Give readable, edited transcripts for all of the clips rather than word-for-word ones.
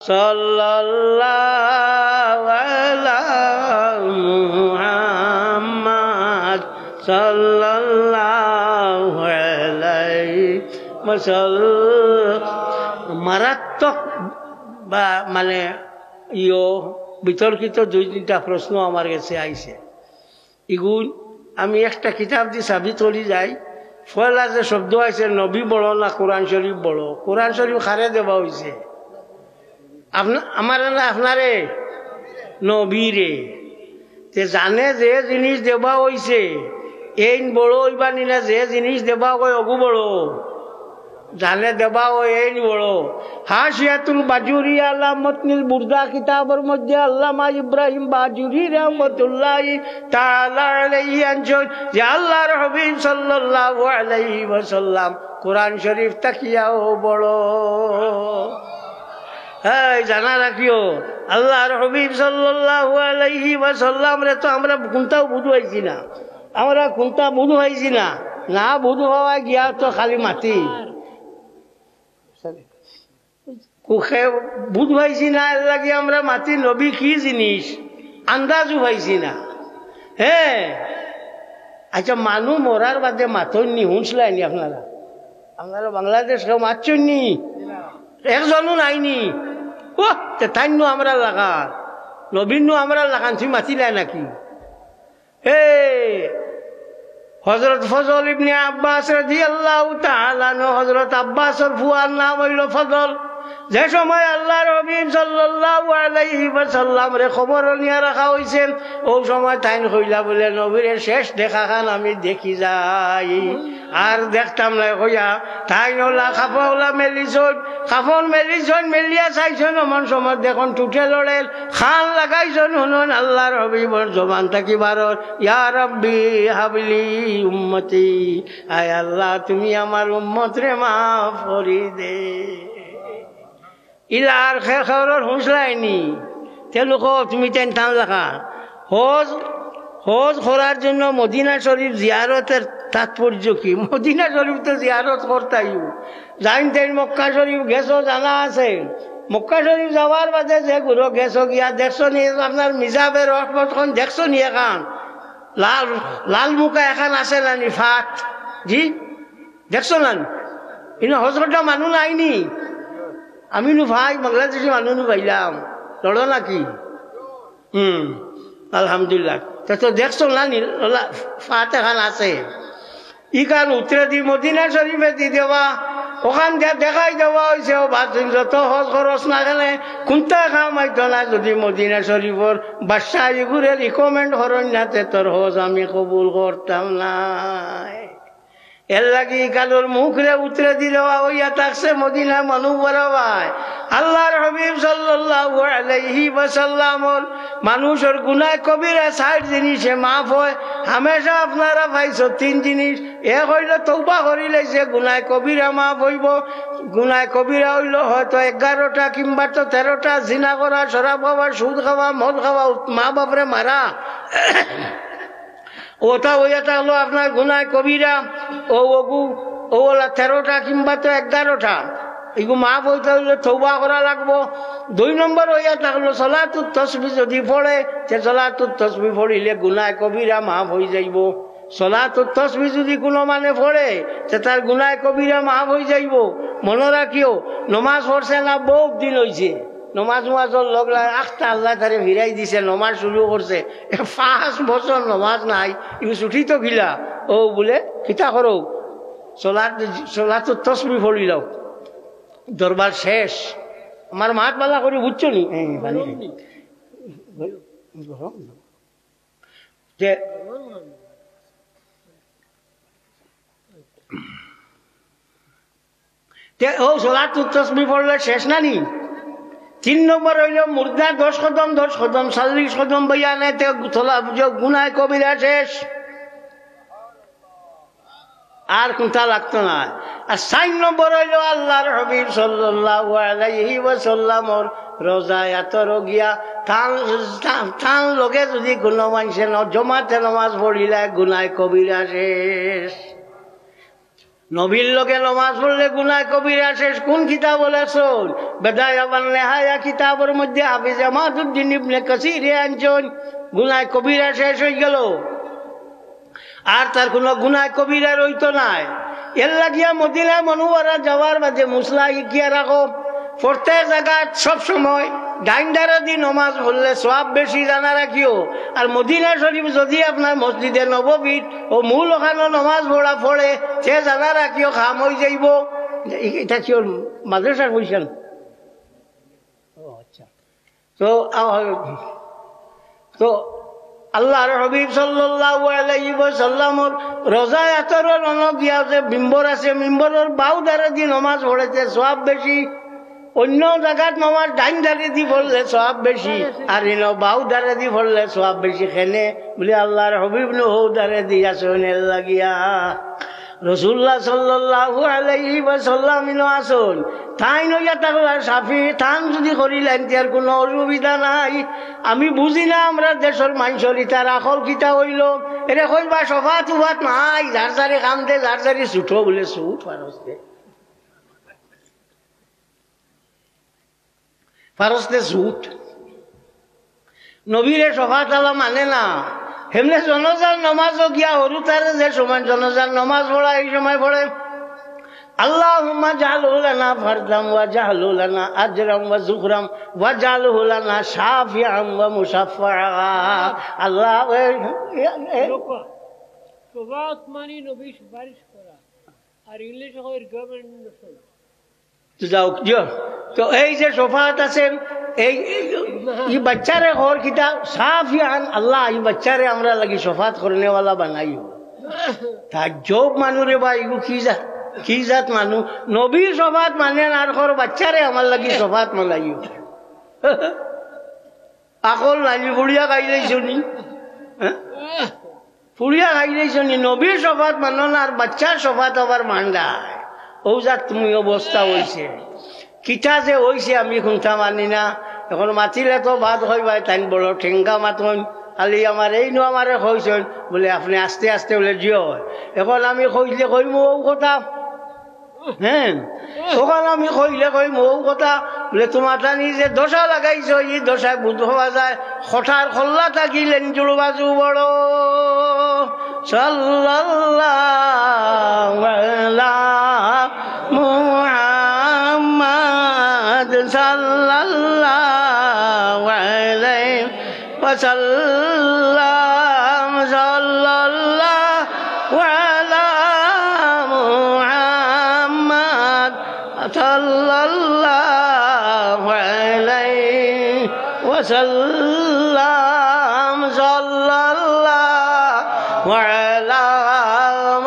সাল্লাল্লাহু আলা মুহাম্মদ সাল্লাল্লাহু আলাইহি ওয়াসাল্লাম। মারাত্মক বা মানে বিতর্কিত 2-3টা প্রশ্ন আমার কাছে আইছে। এগুন আমি একটা কিতাব দিয়ে চাবি তলি যাই। পয়লা যে শব্দ আছে নবী বড় না কোরআন শরীফ বড়? কোরআন শরীফ খারে দেওয়া হয়েছে আমার না আপনারে নবীরে। তে জানে যে জিনিস দেওয়া হয়েছে এই বড় হইবা নিনা, যে জিনিস দেওয়া হয় অগু বড় জানে দেবা ও এই বড়। হাসিয়াতুল বাজুরি আল্লাহ মতনিল বুরদা কিতাবের মধ্যে আল্লামা ইব্রাহিম বাজুরি রহমতুল্লাহি তাআলা আলাইহি আনছেন যে আল্লাহর হাবিব সাল্লাল্লাহু আলাইহি ওয়াসাল্লাম কোরআন শরীফ তাকিয়াও বড়। হ্যাঁ, জানা রাখিও আল্লাহর হাবিব সাল্লাল্লাহু আলাইহি ওয়াসাল্লাম রে তো আমরা কোনটাও বুঝাইছি না, আমরা কোনটা বুঝাইছি না, না বুঝ হওয়া গিয়া তো খালি মাটি বুঝাইছি না। এর লাগে আমরা মাতি নবী কি জিনিস আন্দাজও পাইছি না। হ্যাঁ, আচ্ছা মানুষ মরার বাদে মাথন নি শুনছিলেন আপনারা? আপনারা বাংলাদেশ কেউ মারছেন নি? একজনও নাইনি। ও তাইন্য আমরা লাগান, নবীন আমরা লাগান, তুমি মাতিলাই নাকি? হে হযরত ফজল ইবনে আব্বাস রাদিয়াল্লাহু তাআলা আনহু, হযরত আব্বাসের ফুয়ার নাম হইল ফজল। যে সময় আল্লাহর হাবিব সাল্লাল্লাহু আলাইহি ওয়াসাল্লাম রে খবর নিয়ে রাখা হইছে, ও সময় তাইন কইলা বলে নবীর শেষ দেখা খান আমি দেখি যাই আর দেখতাম না কইয়া তাইন ওলা কাপড় মেলিছন, কাপড় মেলিছন, মেলিয়া চাইছেন এমন সময় দেখুন টুটে লড়েল খান লাগাইছেন। শুনুন আল্লাহর হাবিবর জবান থাকি বারর ইয়া রাব্বি হাবলি উম্মতি, আয় আল্লাহ তুমি আমার উম্মত রে মাফ করি দে। ইলার খের হুঁসলাইনি তেলোক তুমি তেন টান লাগা। হজ হজ করার জন্য মদিনা শরীফ জিয়ারতের তাৎপর্য কি? মদিনা শরীফ তো জিয়ারত করতাইও জাইন তেন মক্কা শরীফ গেছো জানা আছে। মক্কা শরীফ যাওয়ার বাদে যে গুরু গেছো গিয়া দেখছো নি আপনার মিজাবের রহমতখন দেখছো নি? এখান লাল লাল মুখা এখান আছে নানি ফাট জি দেখছো না? ইনো হজরতটা মানুষ নাইনি। আমি নু ভাই বাংলাদেশি মানুষ নু পাইলাম লড়ো নাকি? আলহামদুলিল্লাহ। তো দেখছো না ফাট এখান আছে। ই কারণ উত্তরে দি মদিনা শরীফে দি দেওয়া, ওখান দিয়ে দেখাই দেওয়া হয়েছে যত হজ খরচ না গেলে কোনটা খামাইতো না। যদি মদিনা শরীফর বাদশাহ এগুলো রিকমেন্ড করেন না তোর হজ আমি কবুল করতাম না। এর লাগি কালোর মুখরে উতরে দিল ওইয়া থাকছে মদিনা মানুবরা ভাই। আল্লাহর হাবিব সাল্লাল্লাহু আলাইহি ওয়াসাল্লামর মানুষের গুনাহ কবিরা 60 জিনিসে মাফ হয়। হামেশা আপনারা পাইছো 3 জিনিস। এক হইল তওবা করিলে যে গুনাহ কবিরা মাফ হইব। গুনাহ কবিরা হইল হয়তো 11টা কিংবা তো 13টা, জিনা করা, শরাব খাওয়া, সুদ খাওয়া, মদ খাওয়া, মা বাপরে মারা, ওটা ওইটা হলো আপনার গুনাহ কবিরা। ওলা 13টা কিংবা তো 11টা, এগুলো মা বলতে হইলে তওবা করা লাগবো। 2 নম্বর হইয়া থাকলো সলাতুত তাসবিহ যদি পড়ে, সে সলাতুত তাসবিহ পড়িলে গুনাহ কবিরা মাফ হয়ে যাইব। সলাতুত তাসবিহ যদি কোনো মানে পড়ে সে তার গুনাহ কবিরা মাফ হয়ে যাইব। মনে রাখিও নমাজ পড়ছে না বহুত দিন হয়েছে, নমাজ নমাজর লগ লাগে আখটা আল্লাহ তারে ফিরাই দিছে, নমাজ শুরু করছে 5 বছর নমাজ নাই, এগুলো ছুটি তো গিলা। ও বলে কিতা করো সলাতুত তাসবিহ পড়িল, দরবার শেষ। আমার মাত বালা করে বুঝছো নি যে ও সলাতুত তাসবিহ পড়লে শেষ না নি। 3 নম্বর হইল মুর্দা 10 কদম 40 কদম বইয়া নেই গুনাহ কবিরা শেষ, আর কোনটা লাগতো না। আর 4 নম্বর হইল আল্লাহর হাবিব সাল্লাল্লাহু আলাইহি ওয়াসাল্লামর রোজায়াত রগিয়া থান লগে যদি কোনো মানুষে জমাতে নামাজ পড়িলে গুনাহ কবিরা শেষ। নবীর লোকে নমাজ পড়লে গুনায় কবিরা শেষ। কোন কিতাব বলেছেন? বেদায়া ওয়ান নেহায়া কিতাবের মধ্যে হাফিজ জামাতুদ্দিন ইবনে কাসির আনছেন গুনায় কবিরা শেষ হয়ে গেল, আর তার কোনো গুনায় কবিরা রইতো নাই। এর লাগিয়া মদিনা মনোয়ারা যাওয়ার বাদে মুসলা শিখিয়া রাখো, প্রত্যেক জায়গায় সব সময় ডাইন্ডারা দি নমাজ পড়লে সওয়াব বেশি জানা রাখিও। আর মদিনা শরীফ যদি আপনার মসজিদে নববীত ও মূল ওখানে নমাজ পড়া পড়ে সে জানা রাখিও, খাম হয়ে যাইব। এটা কি মাদ্রাসার বলছেন? আচ্ছা, তো আল্লাহর হাবিব সাল্লাল্লাহু আলাইহি ওয়াসাল্লামর রোজা আতরের অনগিয়া যে মিম্বর আছে, মিম্বরের বাউ দ্বারা দি নমাজ পড়েছে সওয়াব বেশি। অন্য জায়গাত নমাজ ডাইন ধারে দি পড়লে সওয়াব বেশি, আর এনে বাউ ধারে দি পড়লে সওয়াব বেশি। খেনে বলে আল্লাহর হাবিব নহু ধারে দি আসুন এর লাগিয়া রাসূলুল্লাহ সাল্লাল্লাহু আলাইহি ওয়াসাল্লাম ইনো আসুন তাই নইয়া তাকলা সাফি থান যদি করিলেন তার কোনো অসুবিধা নাই। আমি বুঝি না আমরা দেশের মানুষের তার আখল কিতা হইল এটা কইবা সফা তুফাত নাই, যার যারে কাম দে যার যারে ছুটো বলে ছুট ফারস্তে ছুট। নবীরে সফা তালা মানে না। হেমনে জনজার নমাজও গিয়া হরু তারে যে সময় জনজার নমাজ পড়া এই সময় পড়ে আল্লাহুম্মা জাআলহু লানা ফারদাম ওয়া জাআলহু লানা আজরাম ওয়া যুকরাম ওয়া জাআলহু লানা শাফিআন ওয়া মুশাফফা। আল্লাহ শফাত মানে নবী সুপারিশ করা, আর ইংলিশে হয় রিকমেন্ডেশন। যাও তো এই যে শফাত আছে এই বাচ্চারে ঘর কিতা সাফিয়ান আল্লাহ এই বাচ্চারে আমরা লাগি শফাত করনেওয়ালা বানাইও। তাজ্জব মানুরে বা এগু কি জাত মানুষ নবীর শফাত মানে আর ঘর বাচ্চারে আমার লাগি শফাত মানাইও। আকল লাগি বুড়িয়া খাইলেই শুনি, পুড়িয়া খাইলেই শুনি নবীর শফাত মানো না আর বাচ্চার শফাত আবার মান্ডায়। ও যাক তুমি অবস্থা হয়েছে কিতা যে হয়েছে আমি শুনতা মানি না। এখন মাতিলে তো বাদ হইবাই তাই বড় ঠেঙ্গা মাতন খালি আমার এই নো আমারে কইছেন বলে আপনি আস্তে আস্তে বলে জিও। এখন আমি কইলে কইম ও কথা, হ্যাঁ তখন আমি কইলে কইম ও কথা বলে তোমার টানি যে দশা লাগাইছ এই দশায় বুধ হওয়া যায়। হঠাৎ খল্লা থাকিলেন জুড় বাজু বড় সাল্লাল্লাহু আলাইহি মুহাম্মদ সাল্লাল্লাহু আলাইহি ওয়াসাল্লাম সাল্লাল্লাহু আলা মুহাম্মদ সাল্লাল্লাহু আলাইহি ওয়াসাল্লাম সাল্লাল্লাহু আলা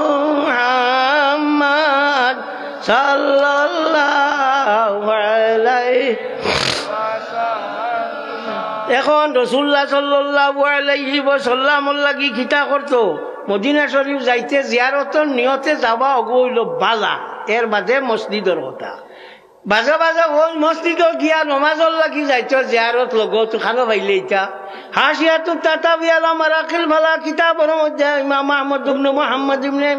মুহাম্মদ সাল্লাল্লাহু আলাইহি। এখন রাসূলুল্লাহ সাল্লাল্লাহু আলাইহি ওয়াসাল্লামর লাগি খিতা করতো মদিনা শরীফ যাইতে জিয়ারতর নিয়তে যাওয়া হইল বাজা, এর বাদে মসজিদের কথা বাজা বাজা ওই মসজিদ গিয়া নমাজর লাগি যাইত জিয়ারত লগত খানো পাইলে ইটা হাসিয়াতু তাতাবিয়াল মারাকিল ভালা কিতাবের মধ্যে ইমাম আহমদ ইবনে মুহাম্মদ ইবনে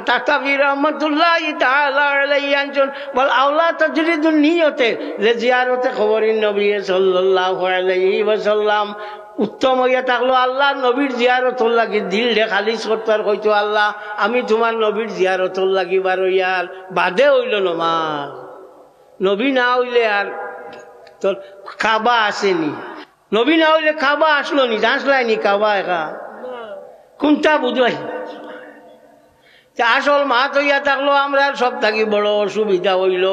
তাতাবি রাহমাতুল্লাহি তাআলা আলাইহি আনছেন বল আওলা তাজরিদুন নিয়তে যে জিয়ারতে খবরিন নবী সাল্লাল্লাহু আলাইহি ওয়াসাল্লাম উত্তম হইয়া থাকলো আল্লাহ নবীর জিয়ারতর লাগি দিল রে খালিজ করতে কইতো আল্লাহ আমি তোমার নবীর জিয়ারতর লাগি বারইয়ার বাদে হইল নমাজ। নবী না হইলে আর তোর কাবা আসেনি, নবী না হইলে কাবা আসলো নি, জানসলাইনি কাবা একা কোনটা বুঝলাই। আসল মাত হইয়া থাকলো আমরা সব থাকি বড় অসুবিধা হইল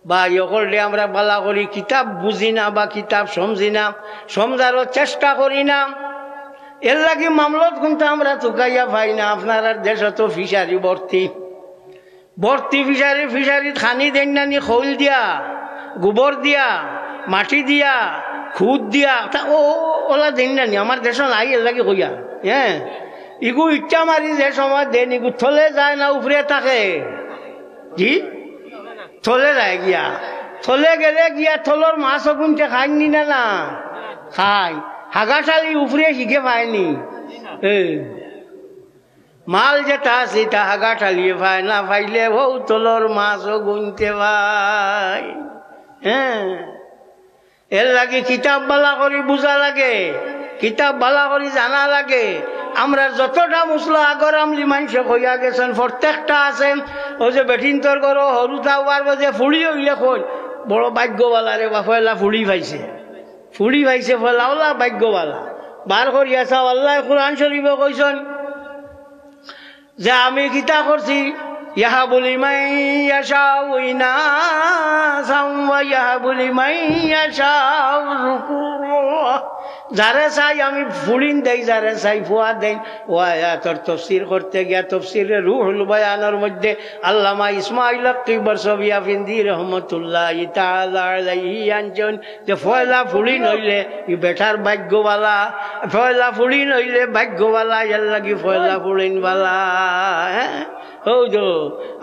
বা ইয়ে আমরা বালা করি কিতাব বুঝি না বা কিতাব সমঝি না, সমঝারও চেষ্টা করি না। এর লাগি মামলত কিন্তু আমরা চুকাইয়া পাই না। আপনার দেশ তো ফিশারি ভর্তি ভর্তি ফিশারি খানি দেন নানি খোল দিয়া গোবর দিয়া মাটি দিয়া খুদ দিয়া ও ওলা দেন নানি আমার দেশ নাই। এর লাগে কইয়া হ্যাঁ ইগু ইচ্ছা মারি যে সময় দেন ইগু থলে যায় না উপরে থাকে জি থলে যায় গিয়া থলে গেলে গিয়া থলর মাছ গুনতে খাইনি না না খাই হাগাশালি উপরে শিখে পায়নি। মাল যেটা আছে তা হাগা ঠালিয়ে ভাই না পাইলে বউ তলর মাছও গুনতে ভাই। হ্যাঁ, এর লাগে কিতাব বালা করি বুঝা লাগে, কিতাব বালা করি জানা লাগে। আমরা যতটা মুসলা আগর আমলি মানুষে কইয়া গেছেন প্রত্যেকটা আছেন। ও যে বেঠিন তোর করো হরুতা হওয়ার বাজে ফুড়ি হইলে কই বড় ভাগ্যবালা রে বা ফয়লা ফুড়ি পাইছে, ফুড়ি পাইছে ফয়লা ওলা ভাগ্যবালা। বার করিয়া চাও আল্লাহ কোরআন শরীফে কইছেন যে আমি কিতা করছি ইয়াহাবু লিমান ইয়াশাউ ইনাসাম ওয়া ইয়াহাবু লিমান ইয়াশাউ যুকুরা। যারে চাই আমি ফুলিন দেই, যারে চাই ফুয়া দেই। ও আয়াতের তাফসীর করতে গিয়া তাফসীরে রুহুল বয়ানের মধ্যে আল্লামা ইসমাঈল কিবরসবিয়া ফিন্দি রহমাতুল্লাহি তাআলা আলাইহি আনছেন যে ফয়লা ফুলিন হইলে ই বেটার ভাগ্যবালা, ফয়লা ফুলিন হইলে ভাগ্যবালা, এর লাগি ফয়লা ফুলিন বালা। হ্যাঁ, ও যো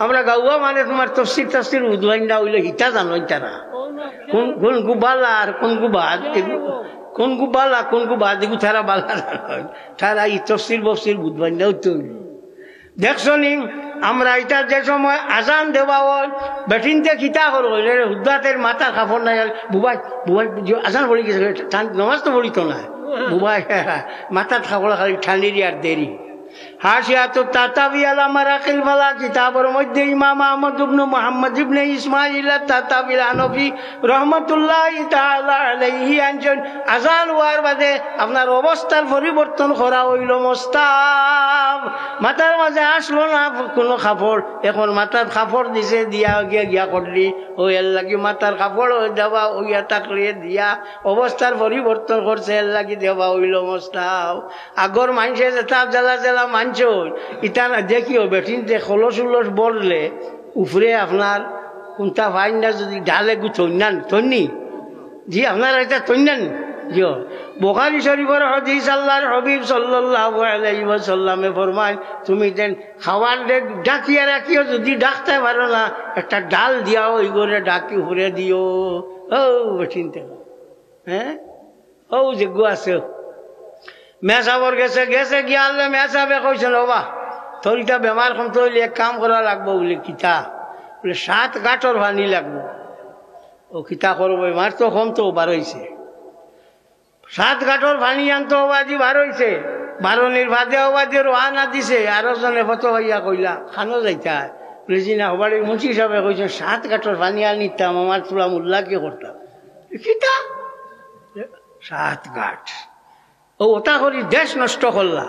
আমরা গাওয়া মানে তোমার তফসির উদ্লাইনটা হইলে হিতা জানো তারা কোন গুবালা আর কোন গুবাদ, কোন গুবালা কোন গুবাদ এগু তারা বালা তারা এই তফসির বফসির বুধবাইনটাও তৈরি দেখছ নি। আমরা এটা যে সময় আজান দেওয়া হয় বেঠিনতে খিতা করো হুদ্দাতের মাথার কাপড় নাই বুবাই বুবাই আজান বলি গেছে নমাজ তো বলিত না বুবাই মাথার কাপড় খালি ঠান্ডির আর দেরি। হাসিয়াত তাতাবি আলা মারাকিল বালা কিতাবের মধ্যে ইমাম আহমদ ইবনে মুহাম্মদ ইবনে ইসমাঈল তাতাবি আনফি রাহমাতুল্লাহি তাআলা আলাইহি আনছেন আজান হওয়ার বাদে আপনার অবস্থার পরিবর্তন করা হইল মোস্তাব। মাথার মাঝে আসলো না কোনো কাপড়, এখন মাথার কাপড় দিছে দিয়া গিয়া গিয়া করলি ও এর লাগি মাথার কাপড় দেওয়া হইয়া থাকলে দিয়া অবস্থার পরিবর্তন করছে, এর লাগি দেওয়া হইল মোস্তাব। আগর মানুষের যেটা জ্বালা জ্বালা মানছ ইটা না দেখিও বেঠিনতে খলস উলস বললে উপরে আপনার কোনটা ফাইন না যদি ডালে গু তৈনান তৈনি জি আপনার এটা তৈনান জিও। বুখারী শরীফের হাদিস আল্লাহর হাবিব সাল্লাল্লাহু আলাইহি ওয়াসাল্লামে ফরমায় তুমি দেন খাওয়ার ডাকিয়া রাখিও, যদি ডাকতে পারো না একটা ডাল দিয়াও ওই করে ডাকি উপরে দিও। ও বেঠিনতে হ্যাঁ ও যে গু আছে মেসাবর গেছে গেছে গিয়া আনলে মেসাবে কইছেন বাবা তোর ইটা বেমার কম তো এক কাম করা লাগবো বলে কিতা বলে 7 গাঁটর পানি লাগবো। ও কিতা করবো বেমার তো কম তো বার হয়েছে 7 গাঁটর পানি আনতো বাজি বার হয়েছে বারণির ভাদে বাজে রোহানা দিছে আরো জনে ফত হইয়া কইলা খানো যাইতা বলেছি না হবার মুন্সি হিসাবে কইছেন 7 গাঁটর পানি আনিতাম আমার তোলা মোল্লা কি করতাম কিতা 7 গাঁট। ও ওটা করি দেশ নষ্ট করলা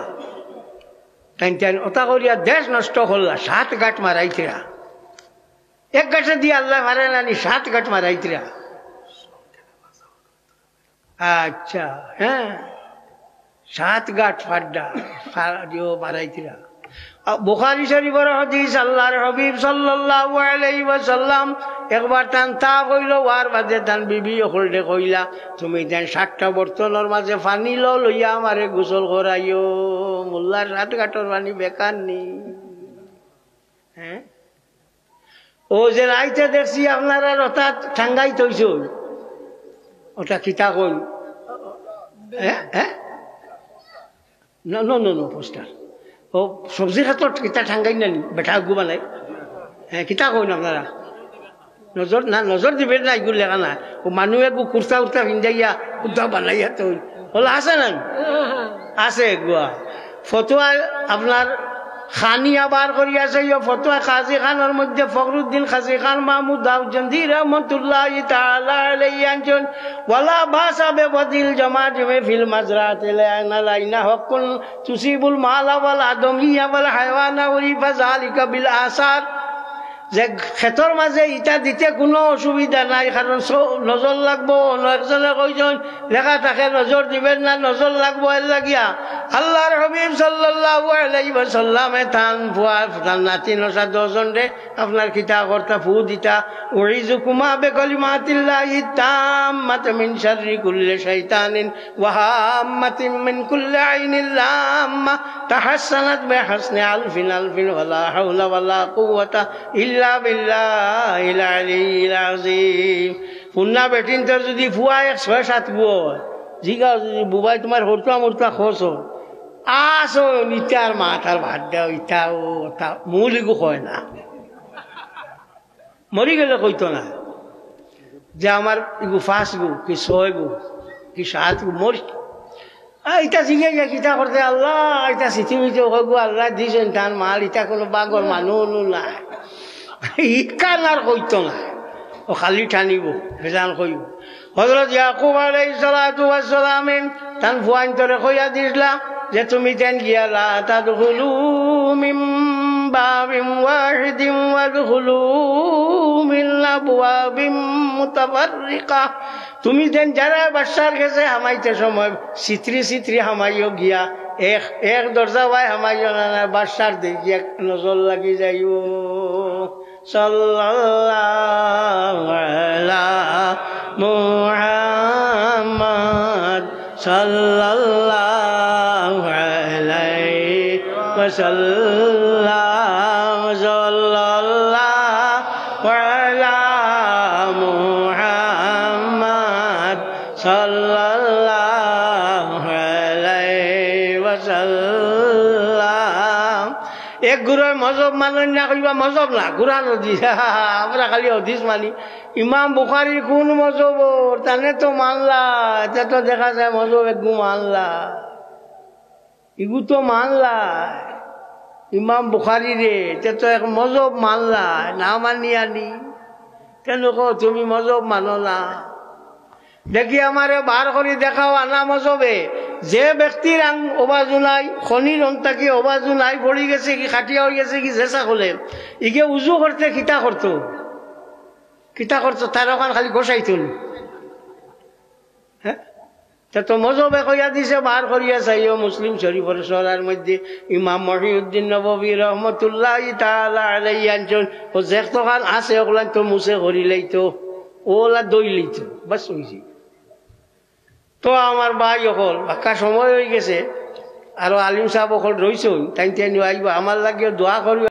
টাইন টাইন ওটা করিয়া দেশ নষ্ট করলা 7 গাঁট মারাইতিরা 1 গাঁটে দিয়ে আল্লাহ মারে নানি 7 গাঁট মারাইতিরা। আচ্ছা হ্যাঁ 7 গাঁট ফাড্ডা মারাইতিরা। বুখারী শরীফের হাদিস আল্লাহর হাবিব সাল্লাল্লাহু আলাইহি ওয়াসাল্লাম একবার তান তা কইল ওয়ার বাদে তান বিবি হলদে কইলা তুমি দেন 7টা বর্তনের মাঝে পানি লইয়া আমারে গোসল করাইও। মোল্লার 7 গাঁটর পানি বেকার নি। হ্যাঁ ও যে রাইতে দেখছি আপনারা ওটা ঠাঙ্গাই তৈছ ওটা কিতা কই হ্যাঁ হ্যাঁ নো পোস্টার ও সবজি খাতর কিতা ঠাঙ্গাই নানি বেঠা গুবা নাই। হ্যাঁ কিতা কইন আপনারা নজর না নজর দিবেন না এগুলো লেখা না ও মানুহে কুর্তা উর্তা পিন্ধাইয়া কুর্তা বানাইয়া তো হলো আছে না আছে গুয়া ফতোয়া আপনার খানিয়া বার করিয়াছে ফতোয়া কাজী খানের মধ্যে ফখরুদ্দিন কাজী খান মাহমুদ দাউদজন্দি রহমাতুল্লাহি তাআলা আলাইহি আনছেন ওয়ালা বাসা বিবদিল জামাত ফিল মাজরাতি লানা লাইনা হকুন তুসিবুল মালা ওয়াল আদমিয়া ওয়াল হায়াওয়ানা ওয়া যালিকা বিল আসার যে ক্ষেতর মাঝে ইটা দিতে কোনো অসুবিধা নাই কারণ নজর লাগবো। একজনে কইজন লেখা থাকে নজর দিবেন না নজর লাগবো এর লাগিয়া আল্লাহর হাবিব সাল্লাল্লাহু আলাইহি ওয়াসাল্লামে তান ফুয়া তান নাতি নসা 10 জন রে আপনার কিতা করতা ফু দিতা উইজুকুমা বিকালিমাতিল্লাহি তাম্মাতি মিন শাররি কুল্লি শাইতানিন ওয়া হাম্মাতিন মিন কুল্লি আইনিল লাম্মা তাহাসসানাত বিহাসনি আলফিন আলফিন ওয়ালা হাওলা ওয়ালা কুওয়াতা ইল্লা বিল্লাহিল আলিয়্যিল আযীম। পুন্না বেটিন তোর যদি ফুয়া 106-7 বুয় জিগা যদি বুবাই তোমার হরতা মরতা খোঁজ আসো ইটার মাথার ভাত দেও ইটা ও ওটা মৌলিকও কয় না, মরি গেলে কইতো না যে আমার ইগু 5 গু কি 6 গু কি 7 গু মরি। ইটা জিগে গিয়া কিতা করতে আল্লাহ ইটা চিঠি মিঠি কইগু আল্লাহ দিছেন তার মাল, ইটা কোনো বাগর মানুষ নাই, ইকান আর কইতো না, ও খালি টানিব বেজান কইব। হযরত ইয়াকুব আলাইহিস সালাতু ওয়াস সালাম তান ফুয়াইন্তরে কইয়া দিছলা যে তুমি তেন গিয়া লা তাদখুলু মিন বাবিন ওয়াহিদিন ওয়াদখুলু মিন আবওয়াবিন মুতাফাররিকা, তুমি তেন যারা বাদশার কাছে হামাইতে সময় চিত্রি চিত্রি হামাইও গিয়া এক দরজা ভাই হামাইও না, বাদশার দেখিয়া নজর লাগি যাইও। সাল্লাল্লাহু আলা মুহাম্মদ সাল্লাল্লাহু আলাইহি ওয়াসাল্লাম, সাল্লাল্লাহু আলা মুহাম্মদ সাল্লাল্লাহু আলাইহি ওয়াসাল্লাম। এক গুরুর মজব মানেন না কইবা মজব না কুরআন হাদিস, আমরা খালি হাদিস মানি। ইমাম বুখারী কোন মজব তানে তো মানলা, এটা তো দেখা যায় মজব একগু মানলা, ইগু তো মানলা ইমাম বুখারী রে, এটা তো এক মজব মানলা না মানি আনি কেন কো তুমি মজব মানো না? দেখি আমারে বার করে দেখাও আনা মজবে যে ব্যক্তির অবাজু নাই, খনির অন্তাকি অবাজু নাই, পড়ি গেছে কি খাটিয়া হয়ে গেছে কি জেসা খোলে, ইগে উজু করতে কিতা করতো তার ওখান খালি গোসাই তুল। হ্যাঁ তো মজবে কইয়া দিছে বার করিয়া চাইও মুসলিম শরীফের সরার মধ্যে ইমাম মহিউদ্দিন নববী রহমতুল্লাহ তাআলা আলাইহি আনছেন, ও যেখান আছে ওগুলান তো মুছে করিলেই তো ওলা দইলেই তো বাস হইছে। তো আমার ভাই অকল বাক্কা সময় হয়ে গেছে, আর আলিম সাহেব অকল রইছ তাই আইবা আমার লাগে দোয়া করি।